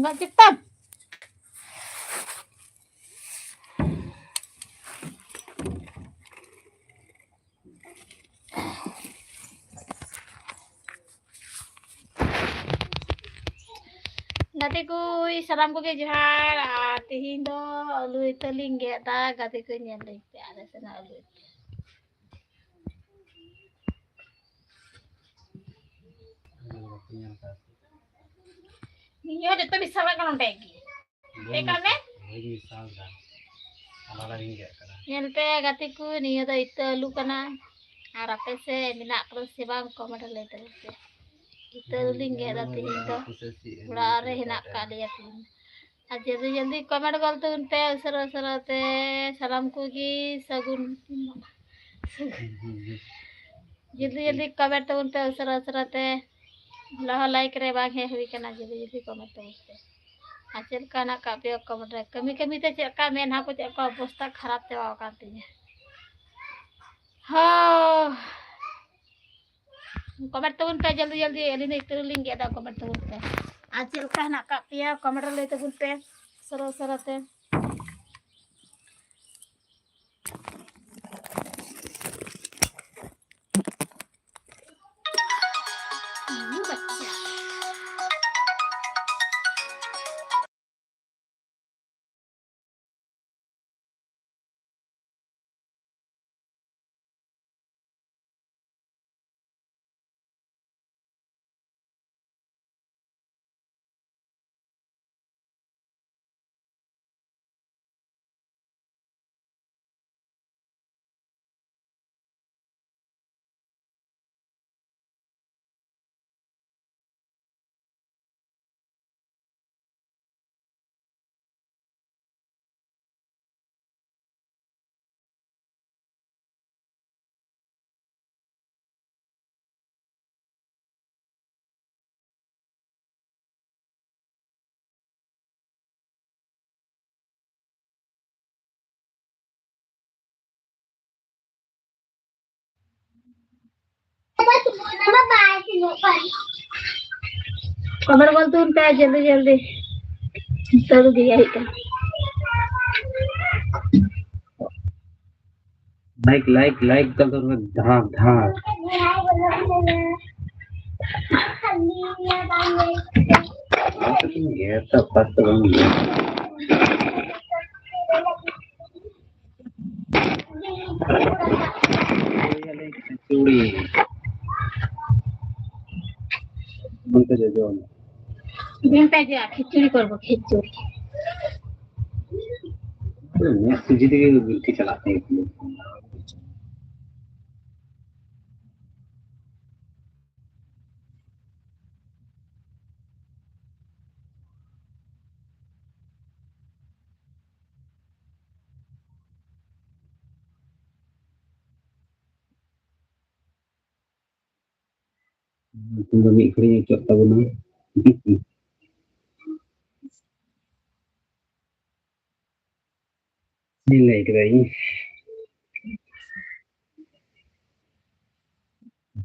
Enggak cepat. Gati kuy salam ko kay Johar. Tihin do alu italing geta gati ko nyel pe ada sana alu. Niyo dito bisa ba kanang tegi. Tekane? Nyel pe gati ko niyo do italu kana. Arape se mina terus si bang komadal terus. Italing geta tihin do. Urare hinak kaliya tihin. जल्दी जल्दी comment करते उनपे sir सरते सलाम को की सगुन जल्दी जल्दी कमेंट तो उनपे सर सरते लह लाइक रे बाग है हुई करना जल्दी जल्दी कमेंट तो उनपे आचल का ना का पे कमेंट रे कमी कमी ते चका में ना को चका अवस्था खराब ते वाव करती है हाँ कमेंट तो उनपे जल्दी जल्दी एली ने इतने लिंक गया था कमेंट तो उनपे आचल का ना का पे कमेंट ले तो उनपे सर सरते कमेंट बोल तू उनपे जल्दी जल्दी तो दिया ही का लाइक लाइक लाइक कर दो धाक धाक ये तो पत्त बन गया चूड़ी बनते जो दिन पे जा खिचड़ी करबो खिचड़ी मैं सुजी के गिनती चलाते हैं तुम लोग इकड़ी चलता बना नहीं लाइक रही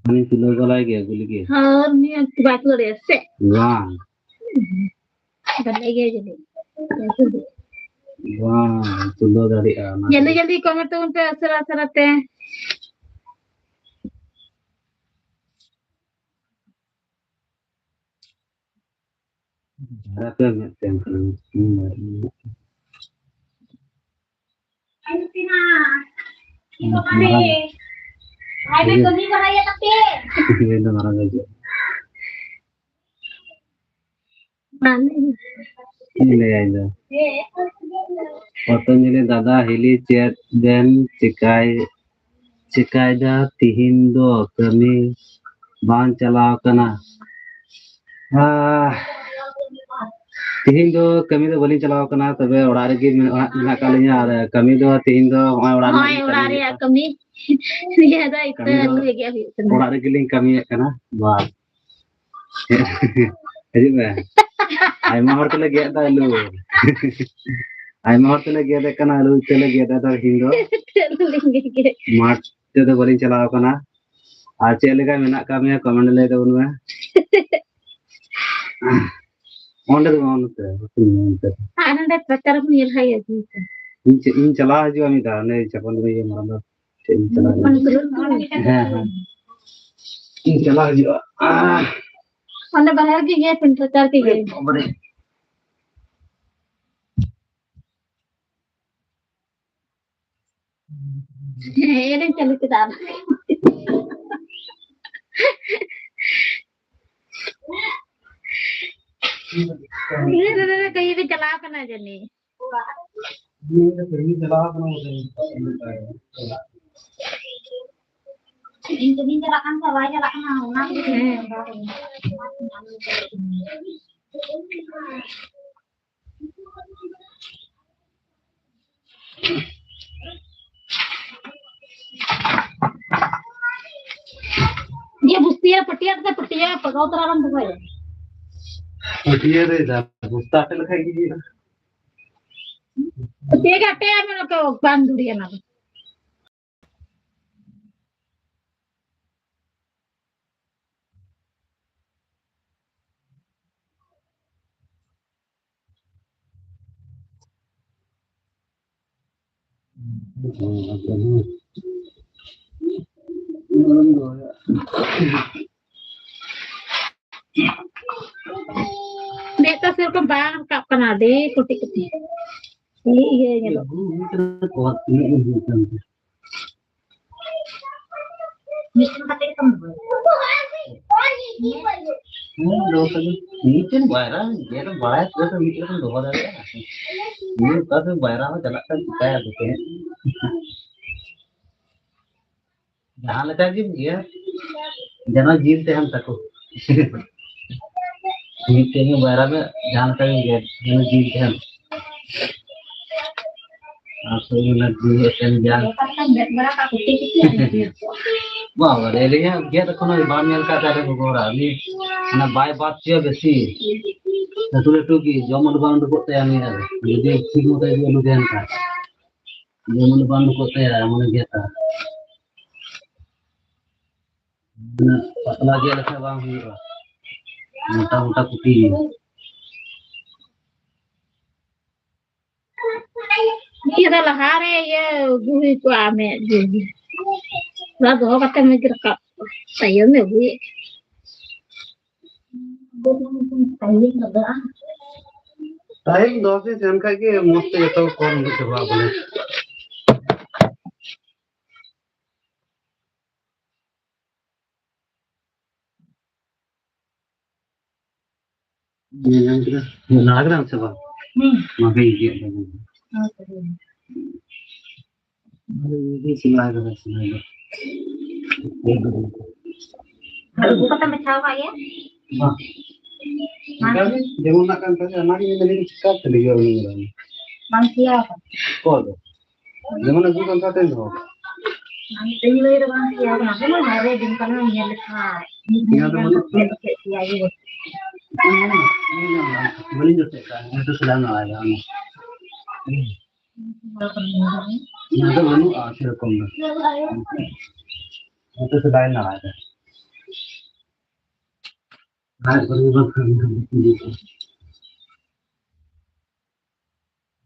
पानी किलो का लाइक है गुली के हाँ नहीं बात कर रहे से वाह बदल गया जल्दी वाह किलो dari जल्दी जल्दी कमेंट तो उनपे असर असर आते हैं berapa meter kan Argentina ini hai में कमी बनाइए तब ये तो मारा गया ले आइलो पतंजलि दादा हिली चेत देन चिकायदा तिहिन दो कमी बान चलाव कना तिहिन दो कमी दो बलिं चलाव कना तबे ओड़ा रेगी मेना कालिया और कमी दो तिहिन दो ओड़ा रे कमी ये दा इतना ले गया ओड़ा रेगी लिंग कमी कना बात हिजुग में आयमा हर तले गेट दा लु आयमा हर तले गेट कना लु तले गेट दा हिंदो मार्च ते दो बलिं चलाव कना आर चे लेका मेना का में कमेंट ले दो में onde do onte ana de pacar punya hai aja in chala haju ami da ne chapon do ye maranda in chala in chala haju anda bahar ke gaya pin pacar ke gaya ini चल के दाम ये कहीं भी चला करना जनी ये कहीं चला करना होता ini jalan sawah jalan mana dia putiya pagaw teraran tuh ya पटिया रे दा बुस्ता पे लिखा कीजिए putiya kape ya mana ke banduri ya mana dia tuh sih bang kapan ada kuti iya iya Mission pakai kembali. Meeting viral ये तो बड़ा है तो मीटिंग तो बहुत है ये काफी वायरल में चला कर क्या देते हैं जहाँ लगा कि ये जना जीते हम तक मीटिंग में वायरल में जहाँ लगा कि जना जीते हम आपको ये लग गई है जान wah relenya dia tak kono bamel ka tare gora ni na bai bat che besi natule tu ki jomon bandu ko te ani are jadi ঠিক মতো এগুলো দেন ka jomon bandu ko te amone geta na patla ge lekha bang huwa mota mota kuti ini adalah hari ya gue itu ame jadi lalu apa kata mikir kak saya nih gue time 10 से जन का के मस्त तो कौन करवा बोले ये नागराम से बात मगे ये ये सिला कर सिला Kalau buka tambah cawa ya? Jangan makan terus, anak ini dari cakap tadi orang. Manusia apa? Kau, jangan aku kan kata itu. Nanti ini itu manusia, kenapa mau hari di sana ni lepas? Ini ada mana? Siapa itu? Beli juga kan? Itu sudah nggak ada. Itu baru akhir komda. Itu sudah nggak ada. Nah, berubah kan gitu.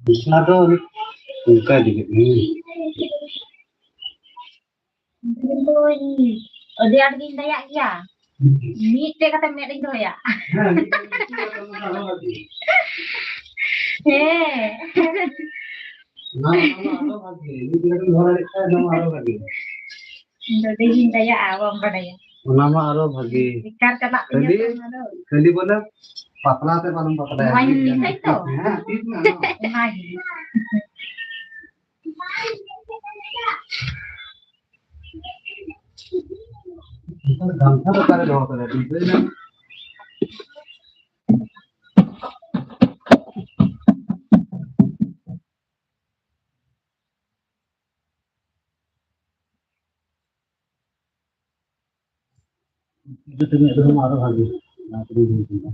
Bisa tuh buka dikit nih. Itu ini, dia ada di dayak dia. Meet dia kata meet itu ya. Nah, apa lagi? Ini dia kan orang itu nama apa lagi? Jadi di dayak awam pada ya. nama aro bhagi Dikar kata kali bola patla te balon patla main bisa itu haं ठीक ना itu gamsa to करे दो करे ठीक है ना itu तुम्हें तो मारो भागी ना तो नहीं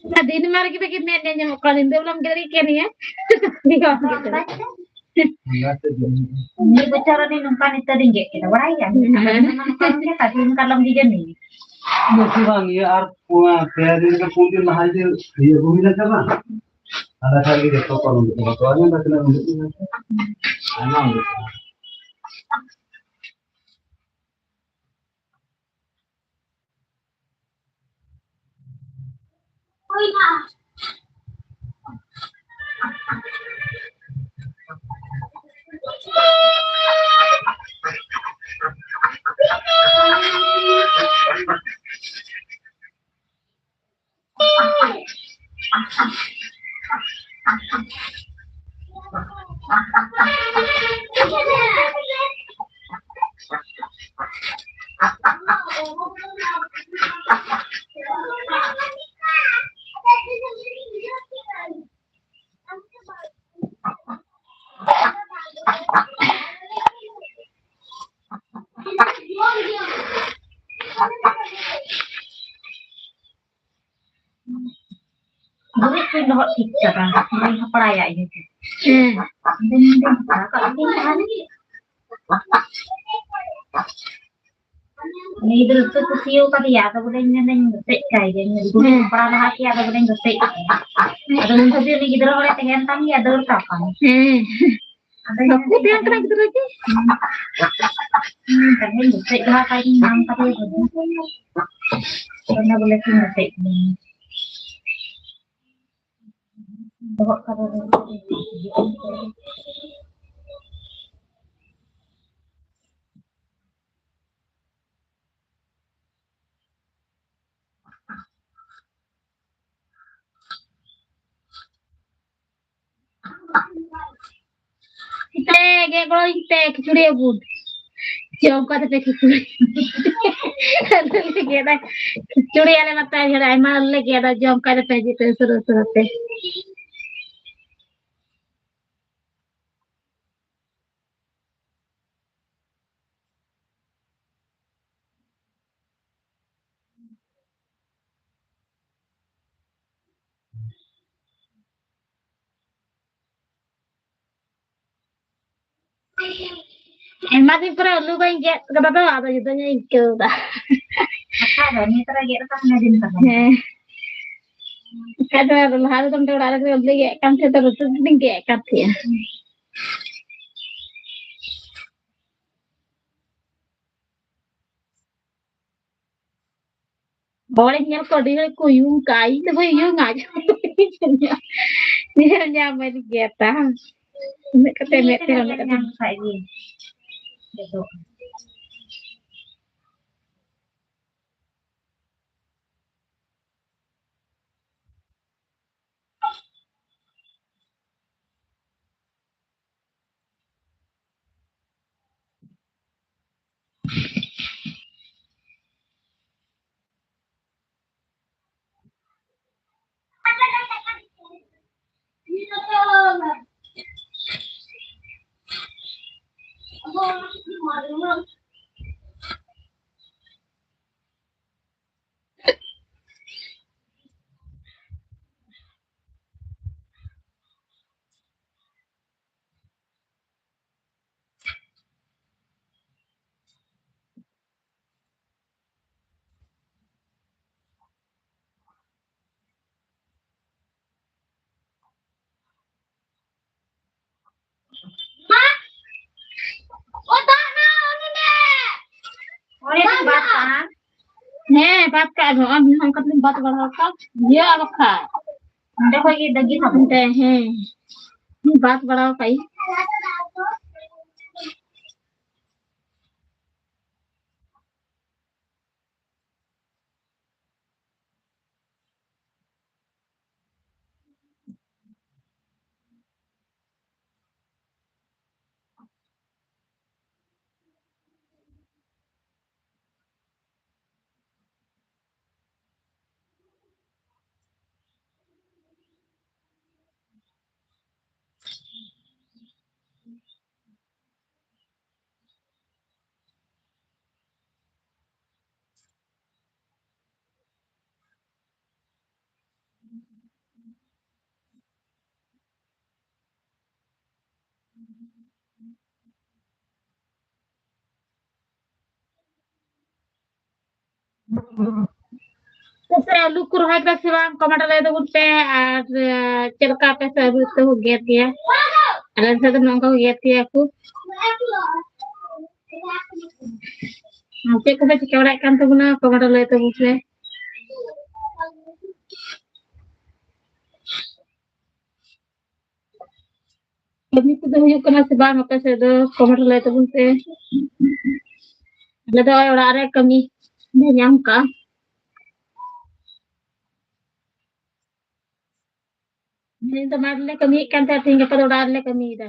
Nah, di ini mari kita meet dia nyamuk kalin dia belum kira ikan ya. Di kawan kita. enggak sejauh Ini bicara di nungkan itu ringgit kita beraya. Nungkannya tadi kalau di jenis. itu bang ya dari ke pundi mahal dia dia bumi aja bang ada lagi deh kalau untuk kebutuhannya nggak kena untuk ini emang gitu. Dulu itu nggak kita kan, ini peraya ini. Ini kalau ini kan ini dulu tuh siu kali ya, atau boleh nyeneng getek kayak ini. Dulu pernah hati atau boleh getek. Ada yang tadi ini kita boleh tengen tangi ada kapan. Ada yang Aku yang kena gitu lagi. tengen getek lah kayak ini mantap ya. Karena boleh getek nih. Bawa kalau Kita kayak kalau kita kicuri abun. Jom kata pe kicuri. Ada lagi ada kicuri ada mata ada emal lagi ada jom kata pe jitu suruh pe. Emak sih pernah lu kan get kata tuh atau jatuhnya ikut dah. ada nih terakhir kan ngajin kan. Kata orang hal kan tuh ada tuh beli kan terus tinggi kan ya. Boleh nyel kau dia ku yung kai tu yung aja. Dia nyamai kita. Kata Ini mete kan kata. yang kayak gini. Gitu. Oh, ini batang. Nih, pakai doang angkat limbat berapa? Dia apa? Ada kayak daging apa? Teh, limbat berapa? Terus lu kurang ada sih bang, kemana lagi tuh pe, cerita apa sih itu get ya? Ada satu nongkrong get ya aku. Nanti aku baca kau kan tuh guna, kemana lagi tuh pe. Kami tuh huyuk kena sih bang, apa sih itu kemana lagi tuh pe. Ada tuh orang ada kami, dia nyangka. Ini tempat le kami kan tinggal pada orang le kami dah.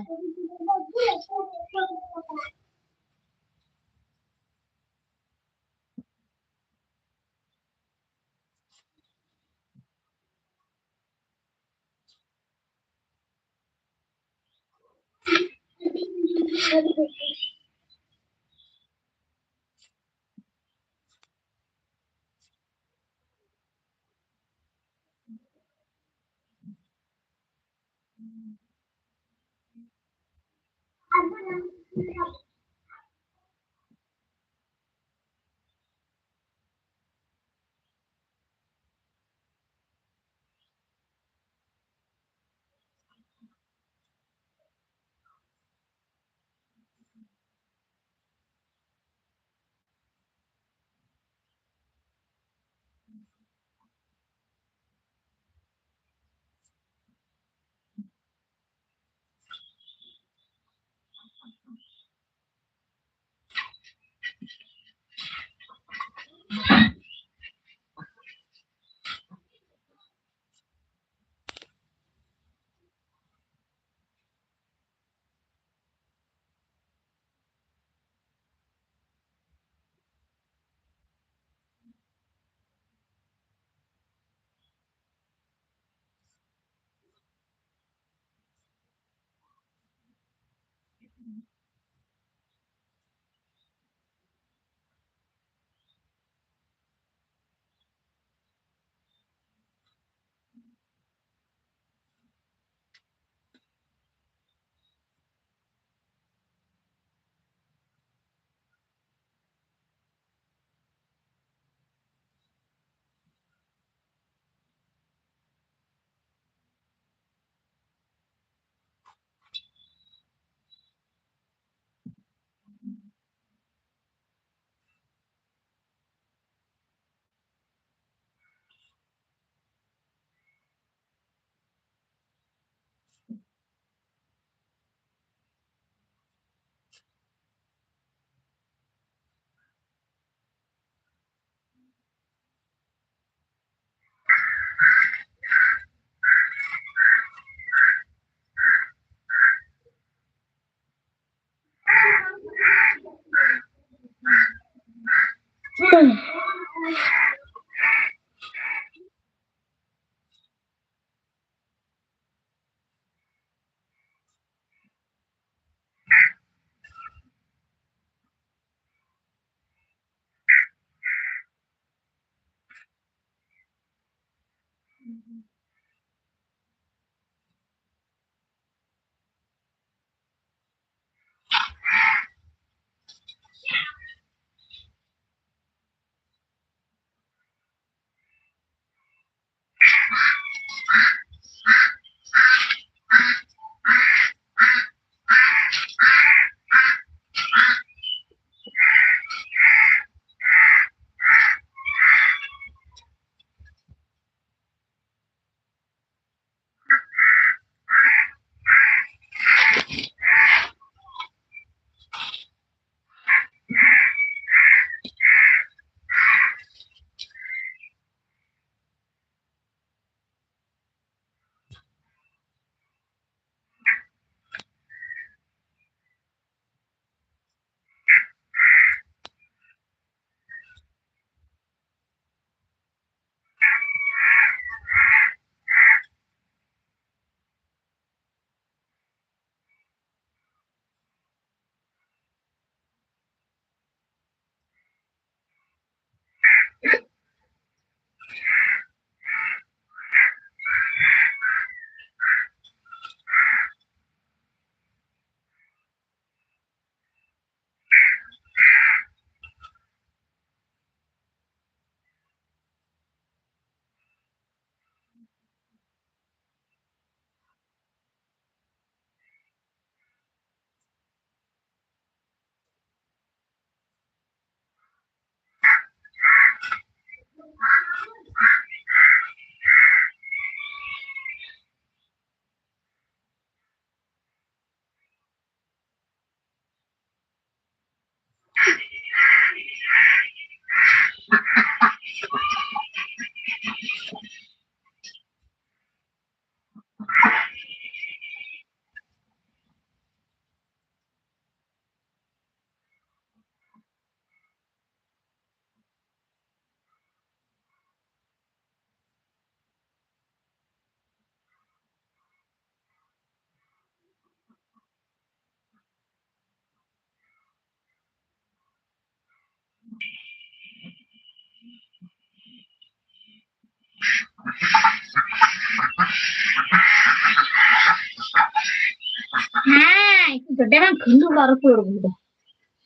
gede kan gundu baru turun gitu.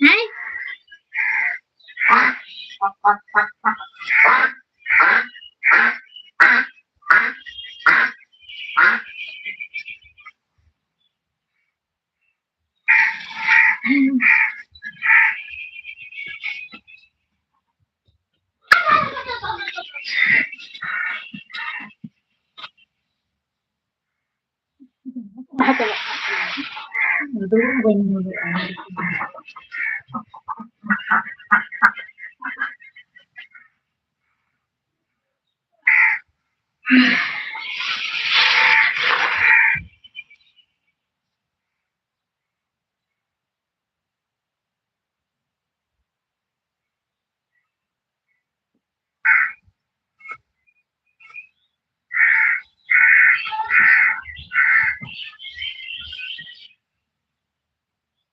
Hai.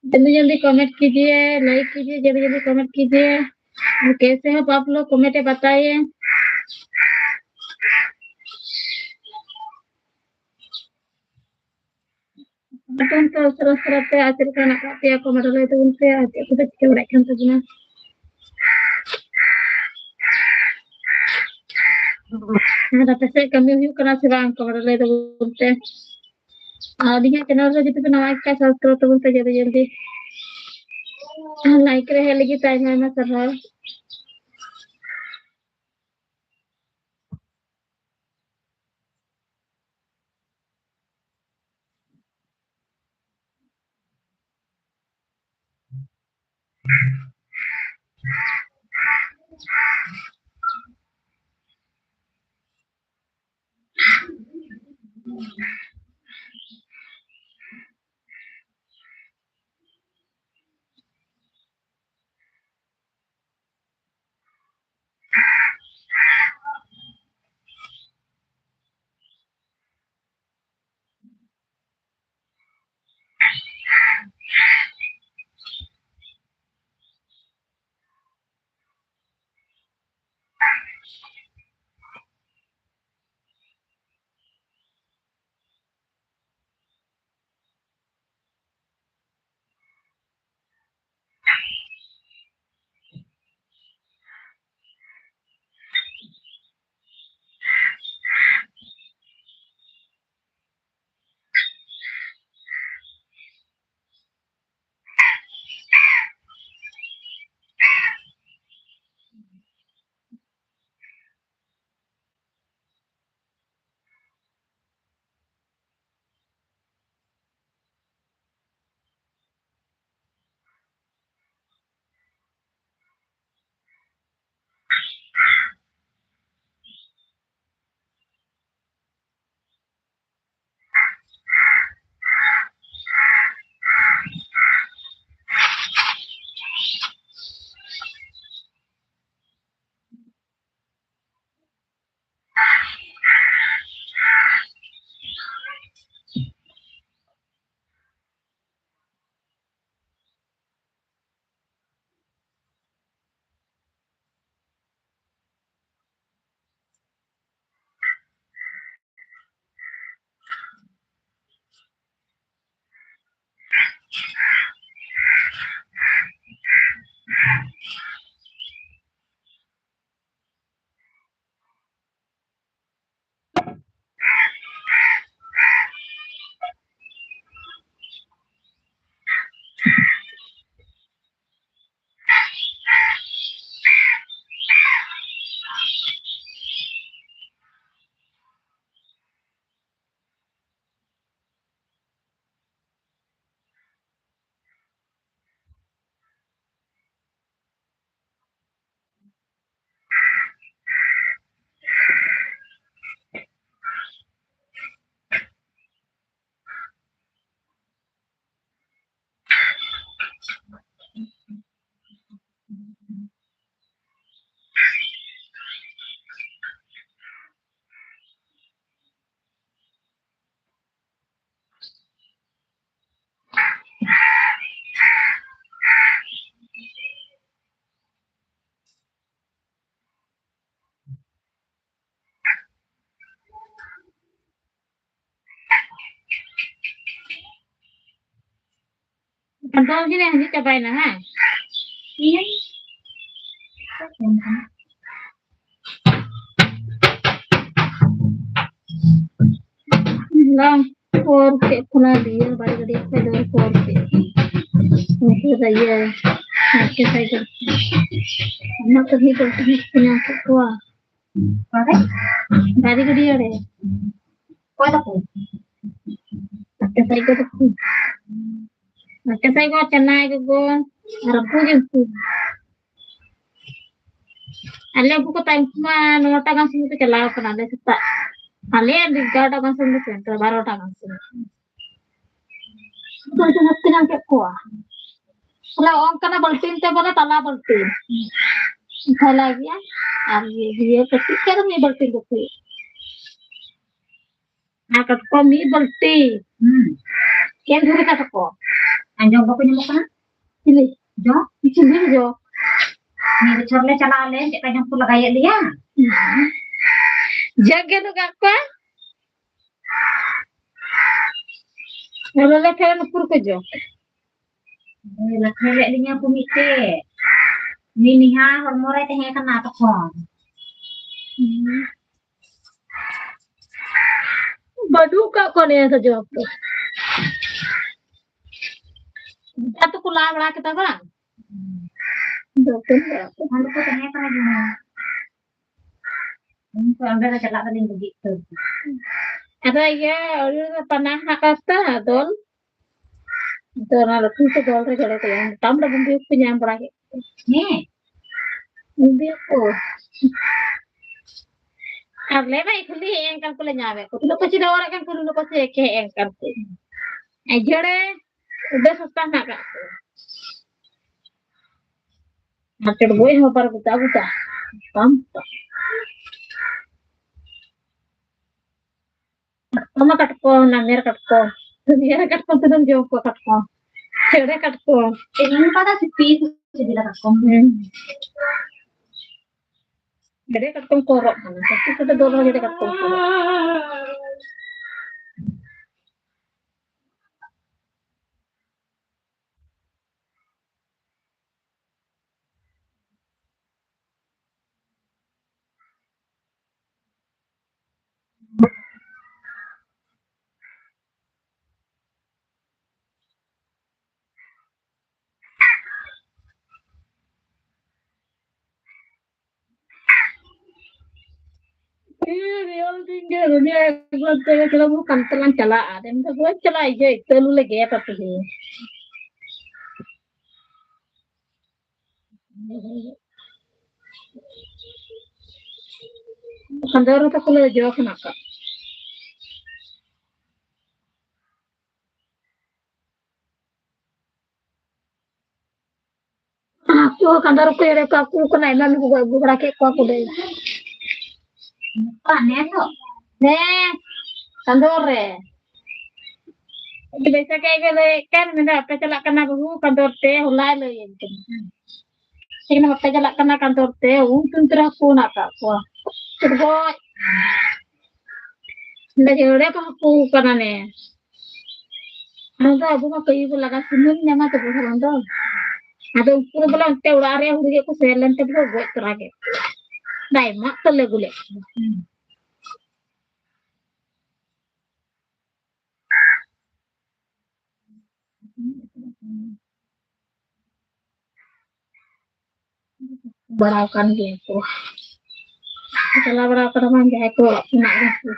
जल्दी जल्दी comment कीजिए, like कीजिए, जल्दी जल्दी comment कीजिए। कैसे हो आप लोग, कमेंट बताइए। तो सरस सरते आचर का नकाते कमेंट ले तो उनसे आते तो के रखन तो बिना ada pese kami hiu kena serang kemarin le तो उनसे आदिया चैनल रे जितने नवा का सब्सक्राइब तो उनसे जल्दी जल्दी लाइक रहे लगी टाइम में कर रहा है। Kantor gini hanya cobain ha. Iya. Lang 4K puna dia balik dia pedal 4K. Mungkin saya nanti saya anak tadi bertanya penyakit tua. Correct. Dari ke dia deh. Kau tahu? Nanti saya ke tu. Nanti saya ke Chennai ke gon. Harap punya tu. Alam buku time cuma nota kan sini tu celah pernah ada kita. Alam di gada kan sini tu entar baru tangan sini. Itu cuma penyakit tua. Kalau orang kena baltin tu boleh tala baltin. Tala dia. Abi dia ketika ni baltin tu. Akat ko mi balti. Kian dulu kata ko. Anjong kau punya muka? Ini. Jo? Ini jo. Ni bocor le cala le, cek kajang pula gaya dia. Jaga tu kakak. Kalau lek kalian pur ke jo. Lah kelek dia aku mikir. Ni ni ha hormore teh kena tekon. Badu kak ko ne sa jo. Atau kula bala kita kan. Dokter. Kalau kau teh kena gimana? Ini anda dah celak tadi begitu. Ada ya, orang panah kata dol. Dol ada tu tu dol regale tu yang tambah bumbu punya beragi. Ni. Bumbu tu. Arle mai khuli yang kan kula nyawe. Kulo pasti dah orang kan kulo pasti ke yang kan tu. Ajare udah susah nak kak. Macam boy ho par buta buta. Tampak. Mama katko namir katko. Namir katko tu dong jauh katko. Cewek katko. Ini pada sepi tu jadi dah kom. Jadi katko korok mana. Tapi kita dulu jadi katko korok. Real tinggal dunia buat saya kalau bukan telan celah. Dan kita buat celah aja. Terlalu lagi apa tu? Kantor tu kalau jauh kenapa? Aku kantor aku ya aku kena elan aku berakik aku deh. Aneh tu. Nih kantor biasa kayak gini kan mana apa celak kena aku kantor teh ulai le itu. Sing apa celak kena kantor teh untung teraku nak aku. Terus ndak jauh aku kena nih. Anda aku mah kayu laga sunun nyama tu bukan anda. Ada ukur bulan teh udah area udah aku selen teh buat terakhir. Dah mak terlegule. Berakan gitu. Setelah berakan teman kayak aku nak gitu.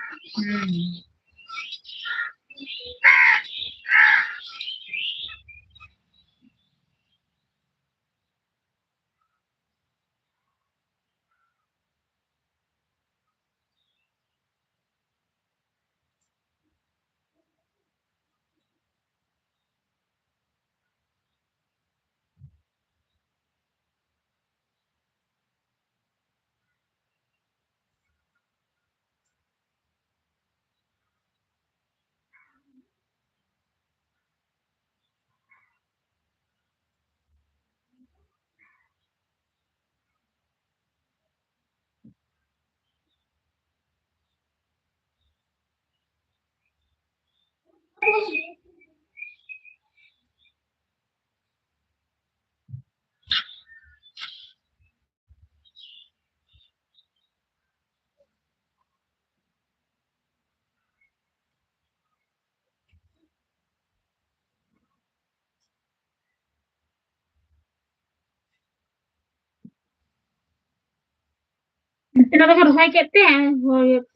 Kita dah rohai kete,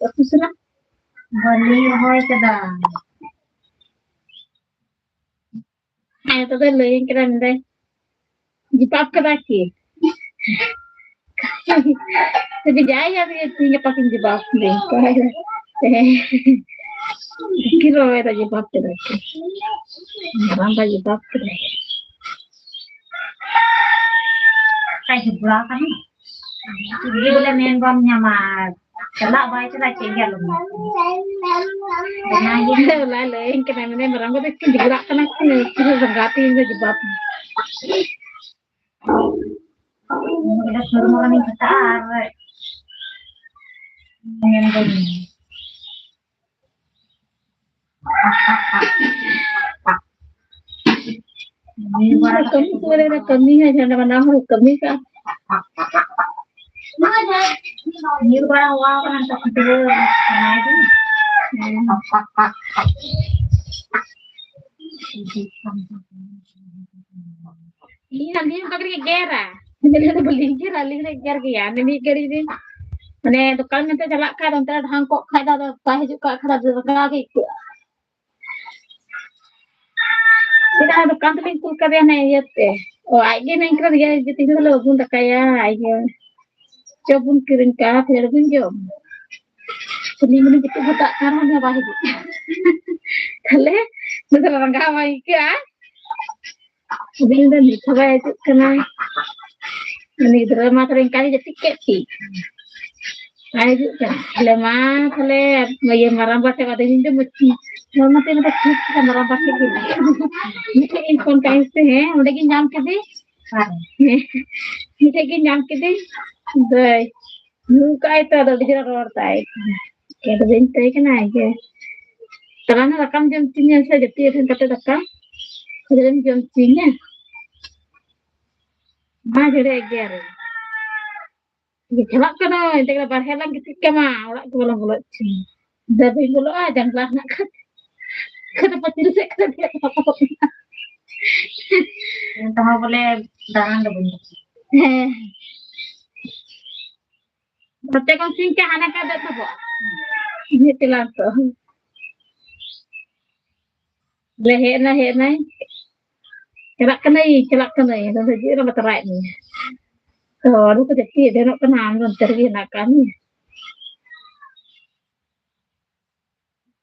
aku sana. Bali hoy kada. Ay, to dah lein kira ndai. Jipap kada ki. Jadi jaya dia punya pakai jipap deh. Kira ada jipap kada ki. Ramba jipap kada. Kayak jebra kan. Jadi boleh main bomnya mah. Kelak baik kita cengkel loh. Karena ini Lah lein kira ndai merangko tuh digerak kana kira renggati ini jipap. kita suruh makan yang besar. Main bom. Kami suara ada kami aja mana harus kami kah? Ini barang wow kan untuk itu. Karena itu. Iya, dia pakai gera. Jadi ada beli gera, lihat gera ya. Ini gera ini. Mana दुकान में तो चला खा रहा था ढंग को खाया तो काहे जो का खरा जगह के tidak दुकान तो कुल कर नहीं ये ते ओ आगे नहीं कर दिया जो तीन लोग बुन तकाया आगे जो बुन किरिन का फिर बुन जो सुनी मैंने जितने बता कर हमें बाहर थले मतलब रंगा वाई क्या बिल द निथवा है कना ini drama kering kali jadi tiket Ay, le más, le, me maramba se va teniendo mucho. No, no tengo que maramba se queda. मुझे इनकम टैक्स से है उन्हें की नाम के दे मुझे की नाम के दे दे यू का इतना तो डिजरा रोडता है क्या तो दिन तय करना है क्या तरह ना रकम जम चीज़ ऐसे जब तीन दिन करते तक का खुद जम चीज़ है माँ जड़े ग्यारह Gelak kan, jangan berhelang ketika mah orang tua orang bulat sih. Dari dulu aja jangan nak kenapa tidak saya kena dia apa yang tahu boleh jangan lebih. Berarti kan singkat anak ada apa? Ini telan tu. Leher na. Celak kena. Dan jadi orang berterai ni. Kalau lu kecil dia nak kena ambil tergi nak kan.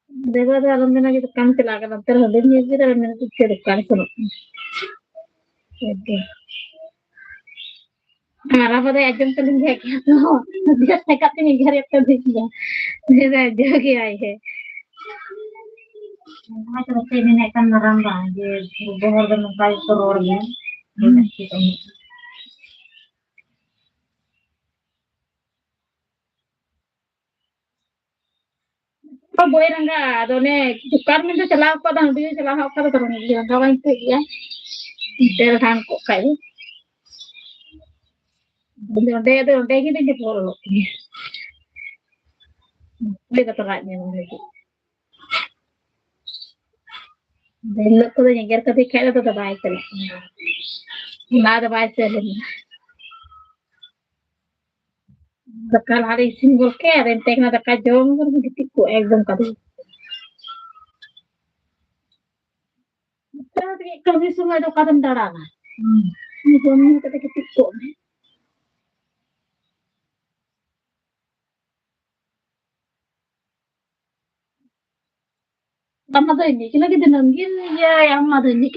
Dewa dalam mana kita kan celaka dan terhadap ni kita dalam mana kita celaka kan. Jadi. हमारा पता है एकदम चलिंग है क्या तो दिया second नहीं घर एक देख लिया मेरा जगह आई है Nah, terus ini naikkan merambah, jadi bohor dan mengkali terornya. तो बोए रंगा दोने दुकान में तो चला को तो हम चला को तो रंगा रंगा वहीं पे गया तेरे धान को खाए donde की नहीं बोल लो ले तो रात में मुझे दिल को तो जगह कभी खेला तो दबाई चले ना दबाई चले दक्कल hari simbol ke renteng na dakka jom kan begitu एकदम kadu tapi kami semua itu kadang darah ini jom kata ketik Lama tuh ini lagi dinengin ya yang ada ini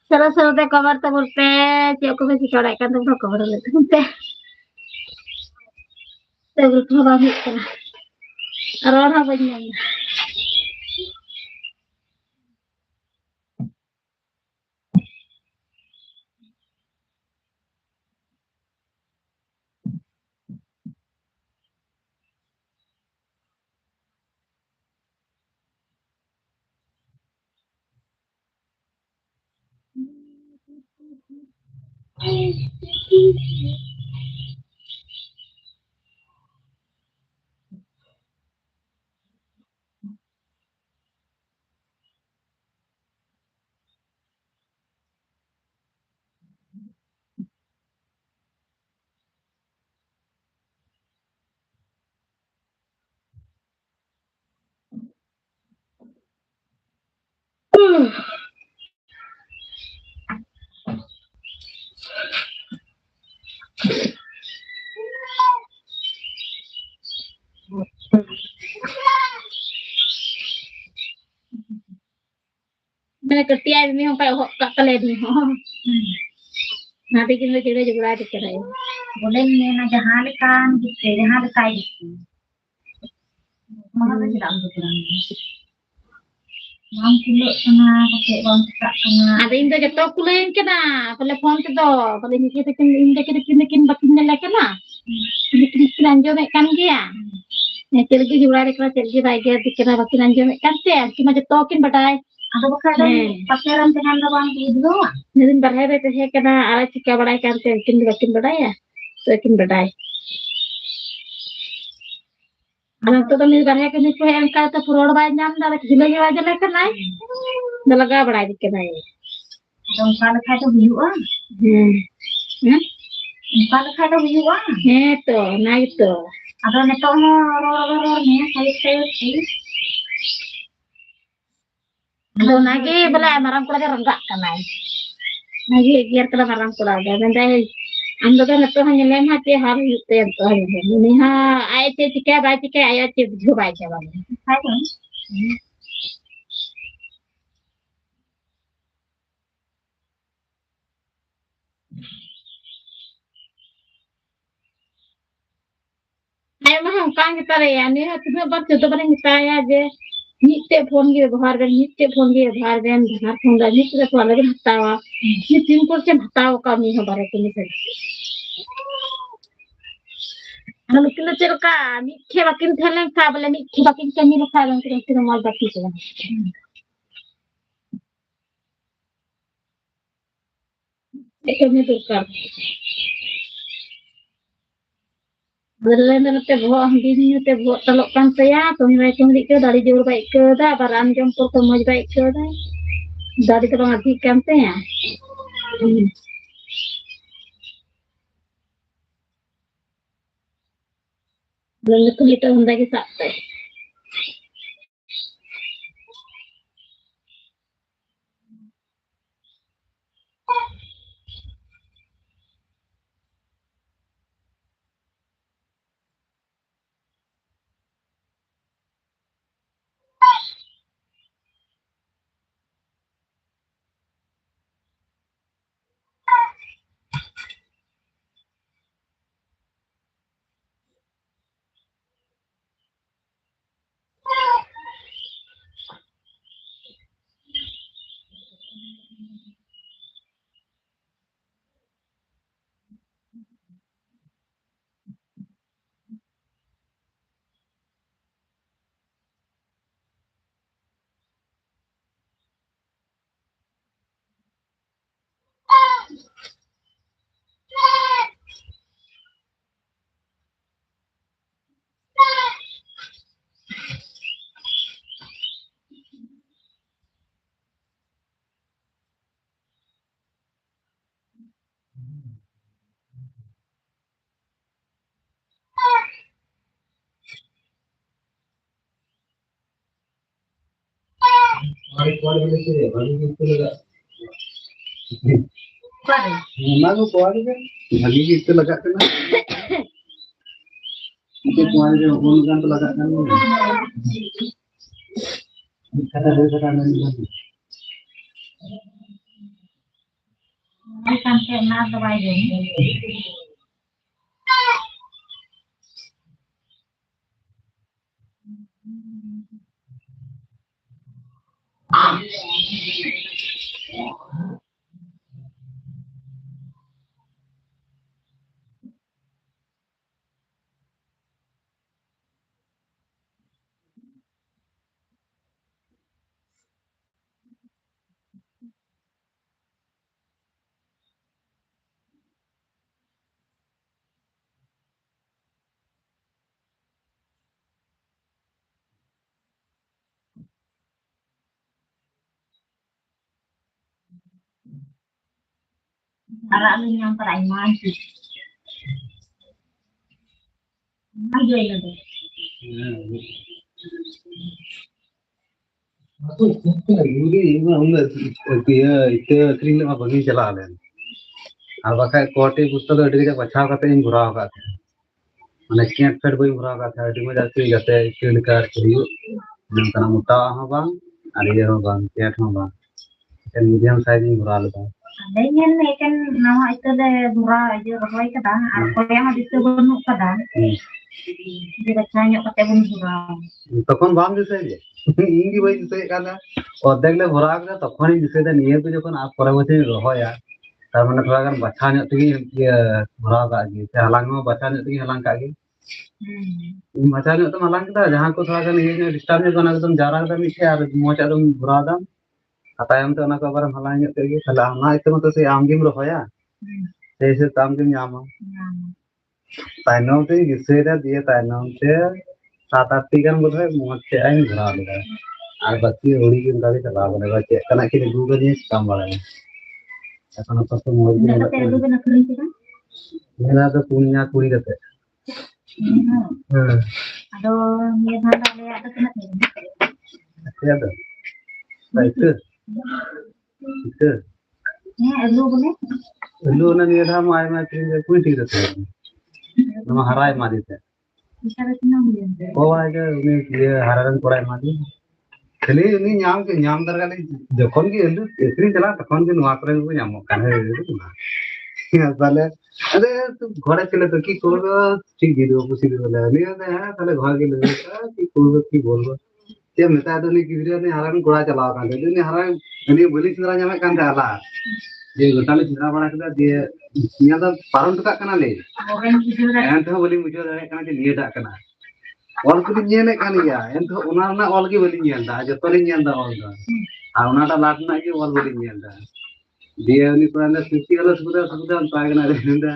Terus sudah kabar tabur teh, cek aku masih corak kan tuh kabar lagi teh. Tabur kabar itu. Arwah apa nya? Mana kertian ini sampai kak kalian nih. Nanti kita juga ada cerai. Boleh nih jahan kan, gitu, jahan kayak gitu. Mana tidak untuk kurang. Bang kulit kena, pakai bang tak kena. Ada indah jatuh kulit kena, kalau phone tu, kalau ni kita kena batin lagi kena. Kita anjom kan dia. Ni lagi juga ada kelas lagi lagi kita batin anjom kan dia. Cuma jatuh kin badai. Ada bukan pasaran dengan bang itu. Jadi berhari tu saya kena ada cika badai kan dia. Kin batin badai ya, so kin badai. Anak tu ni berhari kan ni saya angkat tu purwad bayam dah gila gila aja lekan naik. Dah laga badai dikit naik. Dong kalau kata buyuan. Kalau kata buyuan. Itu, nah itu. Ada netok ror ni saya. Ada lagi bela marang kula ke renggak kan naik. Lagi giar kala marang kula dah. Nanti anda kan netok hanya lem hati har itu yang tu hanya. Ini ha ayat cika baca cika ayat cika baca bang. Saya. Ayat mah kan kita ya ni hati tu baca tu paling kita ya je. Nitte phone के व्यवहार में नित्य phone के व्यवहार में Dhanar phone का नित्य तो अलग हटावा ये 3% हटाओ का नहीं हमारे के लिए हम किलो चल का नित्य बाकिन थले का बोले नित्य बाकिन कमी रखा है उनके तो माल बाकी चला एक में तो कर बदले में ते वो हम दिन ते वो तलो kan saya तुम्हें तुम्हें के dari जोर बाइक के दा बाराम जम को मज बाइक के दा dari तो आदि करते हैं बदले तो itu ਹੁੰਦਾ के साथ है Mana kuali kan? Lagi itu lagak kena. Itu kuali yang kan lagak kena. Kata nanti. Bukan kena kebayang. Harap lu yang peraiman sih. Ayo itu. aku ini itu kering apa bagi jalan আর বাকি কোটি পুস্তক এদিকে বাছাও কাতে in ঘুরাও কাতে মানে Kate ফেট বই ঘুরাও কাতে এদিকে মধ্যে আছে যাতে কিলকার করিও নকানা মোটা হবা আর ইয়ে হবা কেট হবা এটা মিডিয়াম সাইজ ইন ঘুরা লবা Adanya nih kan nama itu deh dua aja rohoi kadang, atau yang habis itu benuk kadang. Jadi bacanya pakai benuk. তখন বাম দিছে যে ইংরি বই দিছে কানা অর্ধেকলে ভরা গেল তখনই দিছে যে নিয়ে তো যখন আর পরে বছর রহয়া তার মানে থোড়া গান বাছা নিয়ে থেকে ভরা কাগি সে হালাং বাছা নিয়ে থেকে হালাং কাগি বাছা নিয়ে তো হালাং কেদা जहां को थोड़ा गान ये डिस्टर्ब ने गाना एकदम जारा एकदम इथे আর मोच एकदम भरा दाम तायम तो ना को बार हालां निये तेगे ताला ना इते मत से आमगिम रहोया जैसे तामगिम यामा ताइनम ते गिसेदा दिए ताइनम ते 7-8 टी गान बोधे मोच से आइन भरा लेगा আর বাকি ওড়ি কিন্তু আমি চলা বলে বাকি কানা কি দুটো জিনিস কাম বাড়ায় এখন কত mobile Ini kata itu kena kering sih kan? মেলা তো পুনিয়া কুড়ি কাতে হ্যাঁ Aduh, ini mana ada ada kena kering. ada itu itu Elu boleh? lu na niya tha mai ma kring kuy ti kaते nama harai ma dite Bisa ada kena boleh. ko wa je uni ye hararan korai ma di khali uni nyam dar gale jokhon ki elu ekri chala তখন ki noa kore ko nyam kan he না তাহলে আরে তো ঘরে ছেলে তো কি করবো ঠিক দিয়ে দেবো পুষি দেবো নিয়ে হ্যাঁ তাহলে ঘর গেলে কি করবো কি বলবো যে মেতা তো নি গিদ্রে নি হারান গোড়া চালাও কান দে নি হারান নি বলি চিন্তা জামে কান দে আলা যে গোটালে চিন্তা বাড়া কেদা দিয়ে নিয়া তো পারন টকা কানা লে এন তো বলি মুজো দাঁড়ে কানা যে নিয়ে ডাক কানা অল কুলি নিয়ে নে কান গিয়া এন তো ওনা না অল কি বলি নিয়ে দা যত নি নিয়ে দা অল দা আর ওনাটা লাট না কি অল বলি নিয়ে দা দিয়ে উনি কোরআনে সৃষ্টি হলো সুবিধা পায় না রেন্দা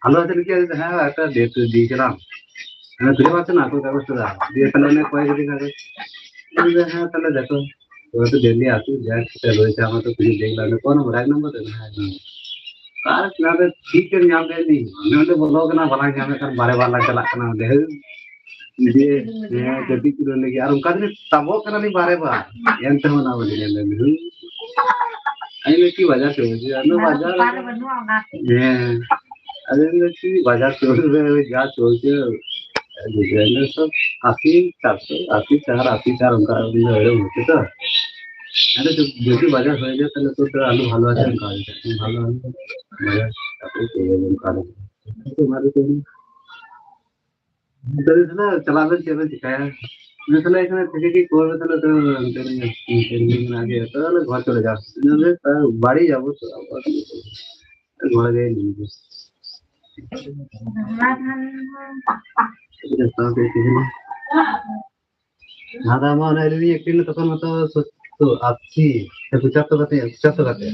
ভালো আছে নাকি হ্যাঁ একটা ডেট দিয়েছিলাম আমি ঘুরে পাচ্ছি না তোর ব্যবস্থা দিয়ে তাহলে অনেক কয়েকদিন আগে হ্যাঁ তাহলে দেখো তোরা তো ডেলি আসিস যাক রয়েছে আমার তো তুমি দেখলাম কোন নম্বর 1 নম্বর হ্যাঁ আর না ঠিক করে নাম দেয়নি আমি তো বলো না বলা যে আমি কারণ বারে বারে চালাক না দেখ দিয়ে যদি করে লেগে আর উনকা দিন তাবো কারণ বারে বার এনতে না বলি আমি কি বাজার চলছে আমি বাজার হ্যাঁ अरे कि बाजार चल रहे जा चलते डिजाइनर सब 80 480 4 उनका होते तो अरे जो बाजार हो जाए तो आलू भालो আছে ভালো আলু বাজার তারপরে চলে যাবে কাজ তো মারি তো না চালাবে চলে শিখায় मैं তাহলে এখানে থেকে কি করবে তাহলে তো ট্রেনিং আগে তাহলে ঘর চলে যাও বাড়ি যাবো তো ঘরে গিয়ে নিয়ে দাদা মানে এলি একটু তখন মতো তো আসছি 75 কাতে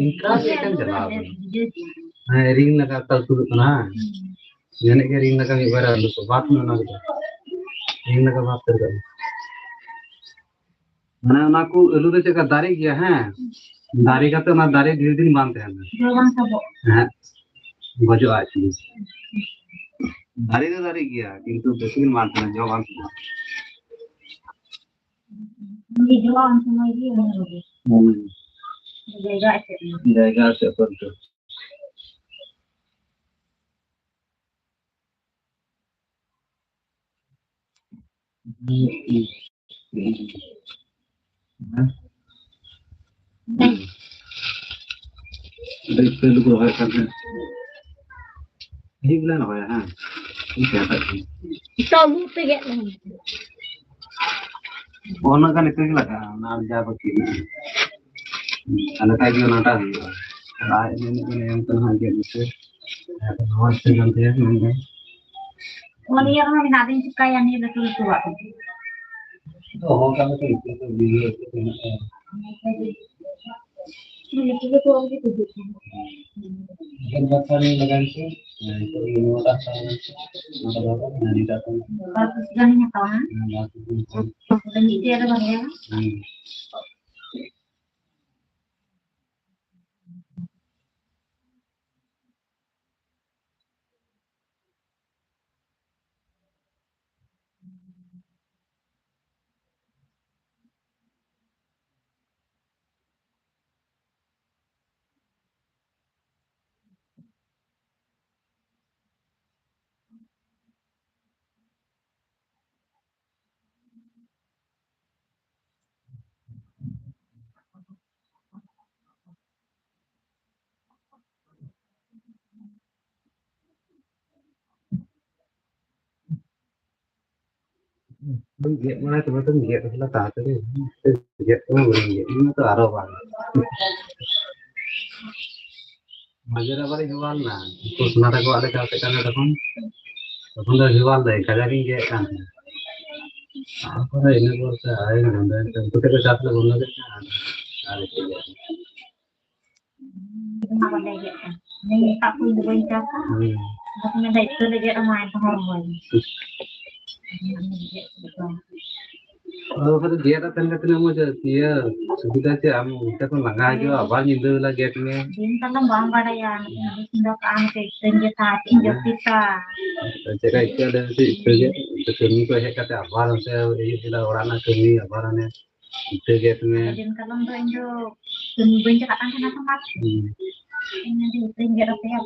इनका सेकंड चला है रिंग लगा कल शुरू ना मैंने के रिंग लगा एक बार तो बात में ना रिंग लगा बात कर मैंने ना को एलू रे चका दारी गया है दारी का तो ना दारी धीरे दिन बांधते हैं हां बजो आज दारी तो दारी गया किंतु बेसी दिन बांधते हैं जो बांधते हैं Ini jualan semua ini जाएगा से पर तो Dari itu gua harus kan. Ini bulan apa ya? Ini siapa sih? Itu lu pergi lah. Orang kan itu lah kan, narja begini. Kalau kayak gitu nata sih. Kalau ini yang tengah gitu. Harus dengan dia nanti. Oh dia kan ada yang suka yang ini betul tua. Oh, kamu tuh itu video itu. Ini juga kurang gitu. Kan bakal dengan sih. Nah, itu ini orang nata berapa? Dari datang. Kalau segalanya kawan. Dan itu ada bang ya. Giat mana tuh tuh giat lah tak tuh giat tuh giat ini tuh arah bang majar apa jual nah terus nara gua ada kata kan ada kan udah jual deh kagak giat kan apa ini gua saya nggak ada tuh kita satu guna deh ada sih Kenapa dia kan? Ini aku ibu bocah kan. Aku minta itu dia main sama orang. oh kalau giat apa kan katanya mau dia sudah sih am kita kan langgar aja abang nyindu lah giatnya Ini kan bang pada ya, ini sudah kan ke senjata injak kita. jadi itu ada sih itu kami kau hebat abang saya ini sudah orang nak kami abangnya itu giatnya Jadi kalau untuk injak, demi bocah kan kena tempat. Ini di injak apa ya?